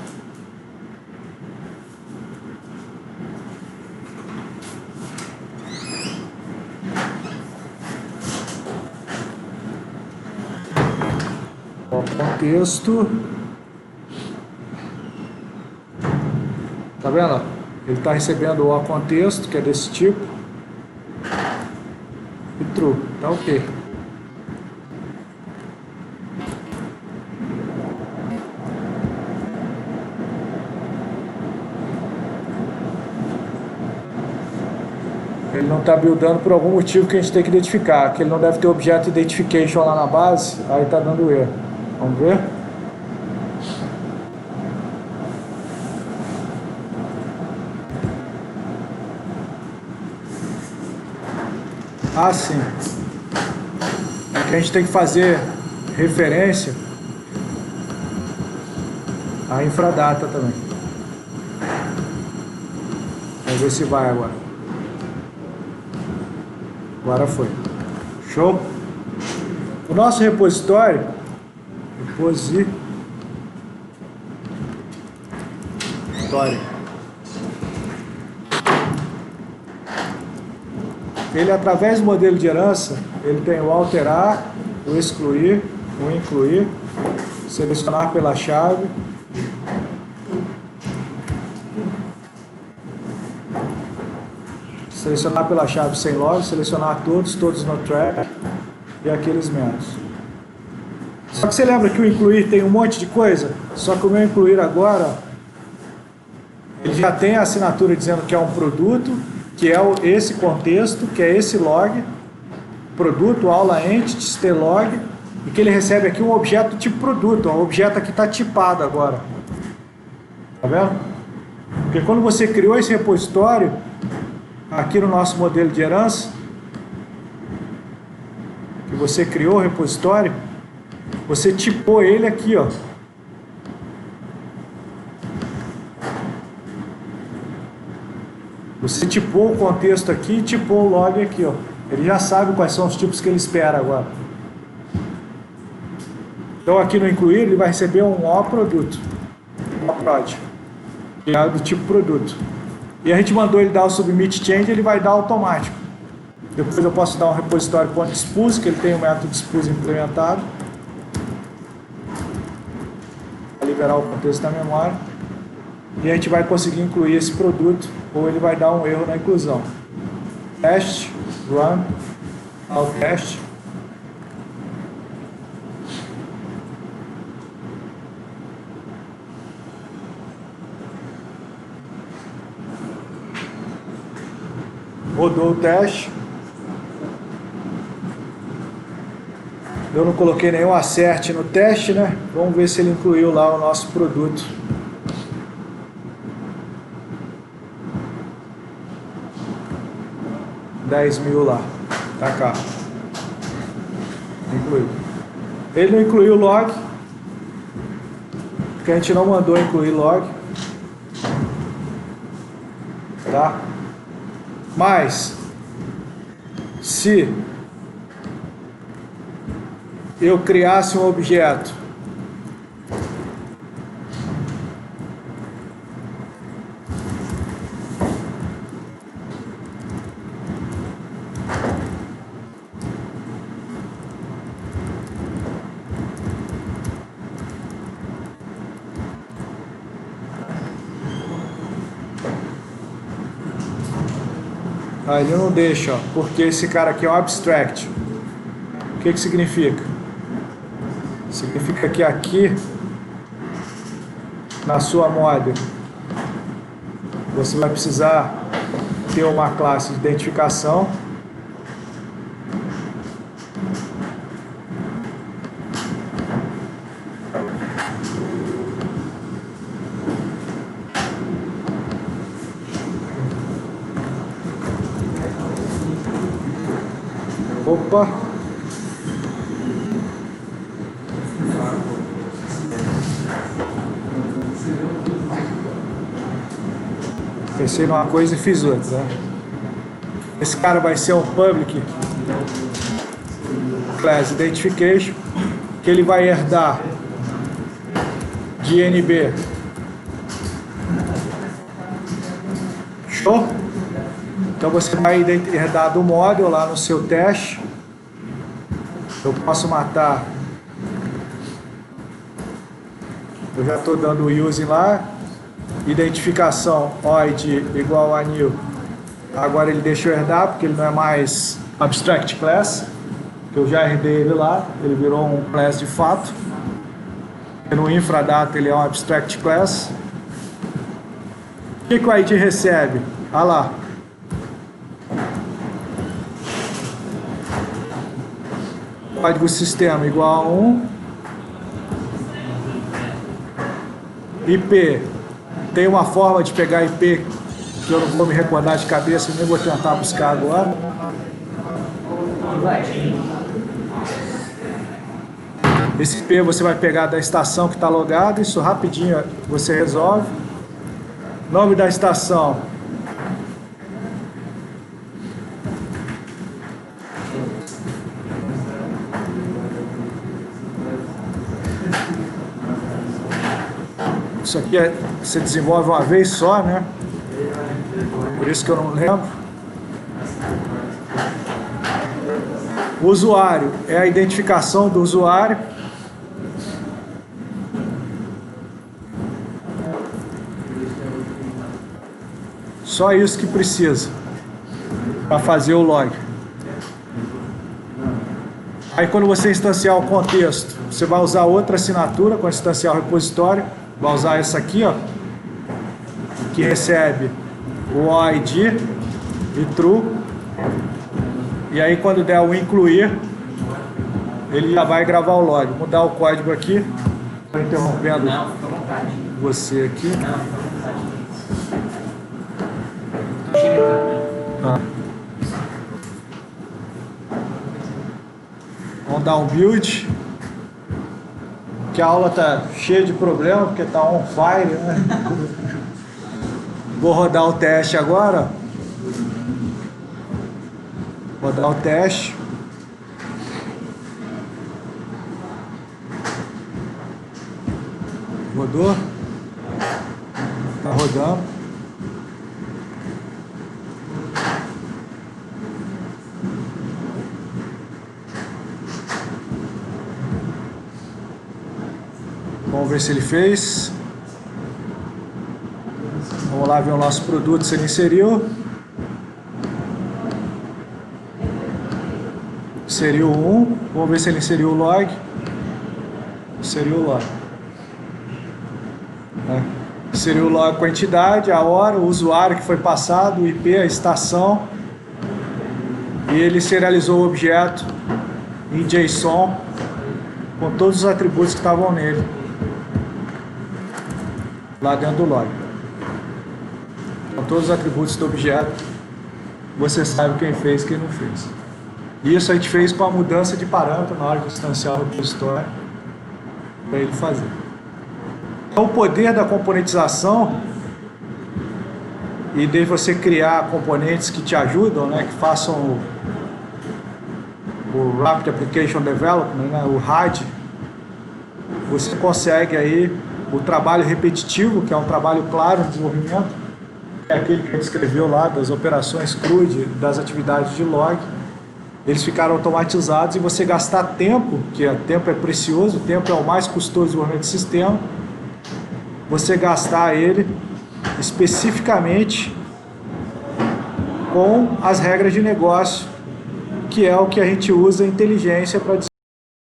O contexto. Tá vendo? Ele está recebendo o contexto, que é desse tipo. E true. Tá ok. Ele não está buildando por algum motivo que a gente tem que identificar, que ele não deve ter objeto identification lá na base, aí está dando erro. Vamos ver? Ah, sim. É que a gente tem que fazer referência à infradata também. Vamos ver se vai agora. Agora foi. Show? O nosso repositório, ele, através do modelo de herança, ele tem o alterar, o excluir, o incluir, selecionar pela chave, selecionar pela chave sem log, selecionar todos no track e aqueles menos. Só que você lembra que o incluir tem um monte de coisa? Só que o meu incluir agora, ele já tem a assinatura dizendo que é um produto, que é esse contexto, que é esse log, produto, aula entities, tlog, e que ele recebe aqui um objeto tipo produto, um objeto aqui está tipado agora. Tá vendo? Porque quando você criou esse repositório, aqui no nosso modelo de herança, que você criou o repositório, você tipou ele aqui, ó. Você tipou o contexto aqui e tipou o log aqui, ó. Ele já sabe quais são os tipos que ele espera agora. Então aqui no incluir ele vai receber um O produto, O prod, que é do tipo produto. E a gente mandou ele dar o submit change, ele vai dar automático. Depois eu posso dar um repositório.dispose, que ele tem o método dispose implementado, para liberar o contexto da memória. E a gente vai conseguir incluir esse produto, ou ele vai dar um erro na inclusão. Teste, run, ao teste. Rodou o teste. Eu não coloquei nenhum acerte no teste, né? Vamos ver se ele incluiu lá o nosso produto. $10.000 lá. Tá cá. Incluiu. Ele não incluiu o log, porque a gente não mandou incluir log. Tá? Mas, se eu criasse um objeto Aí ele não deixa, ó, porque esse cara aqui é um abstract. O que significa? Significa que aqui, na sua model, você vai precisar ter uma classe de identificação. Opa! Pensei numa coisa e fiz outra, né? Esse cara vai ser um public class identification, que ele vai herdar de NB. Show? Então você vai herdar do model lá no seu teste. Eu posso matar. Eu já estou dando o using lá. Identificação oid igual a new. Agora ele deixa eu herdar porque ele não é mais abstract class. Eu já herdei ele lá. Ele virou um class de fato. E no infradata ele é um abstract class. O que o id recebe? Ah lá. Código sistema igual a 1. IP. Tem uma forma de pegar IP que eu não vou me recordar de cabeça, nem vou tentar buscar agora. Esse IP você vai pegar da estação que está logada, isso rapidinho você resolve. Nome da estação. Isso aqui você desenvolve uma vez só, né? Por isso que eu não lembro. O usuário é a identificação do usuário. Só isso que precisa para fazer o log. Aí quando você instanciar o contexto, você vai usar outra assinatura quando instanciar o repositório. Vai usar essa aqui, ó, que recebe o ID e true. E aí quando der o incluir, ele já vai gravar o log. Vou mudar o código aqui. Estou interrompendo você aqui. Tá. Vamos dar um build. Que a aula tá cheia de problema, porque tá on fire, né? Vou rodar o teste agora. Rodar o teste. Rodou? Tá rodando. Vamos ver se ele fez. Vamos lá ver o nosso produto, se ele inseriu. Inseriu 1. Vamos ver se ele inseriu o log. Inseriu o log. Inseriu o log com a entidade, a hora, o usuário que foi passado, o IP, a estação. E ele serializou o objeto em JSON com todos os atributos que estavam nele. Lá dentro do log. Com todos os atributos do objeto, você sabe quem fez e quem não fez. Isso a gente fez com a mudança de parâmetro na hora de instanciar o repositório para ele fazer. Então, o poder da componentização e de você criar componentes que te ajudam, né, que façam o Rapid Application Development, né, o RAD, você consegue aí o trabalho repetitivo, que é um trabalho claro de desenvolvimento, é aquele que a gente escreveu lá, das operações CRUD, das atividades de log. Eles ficaram automatizados e você gastar tempo, que tempo é precioso, tempo é o mais custoso do desenvolvimento de sistema, você gastar ele especificamente com as regras de negócio, que é o que a gente usa inteligência para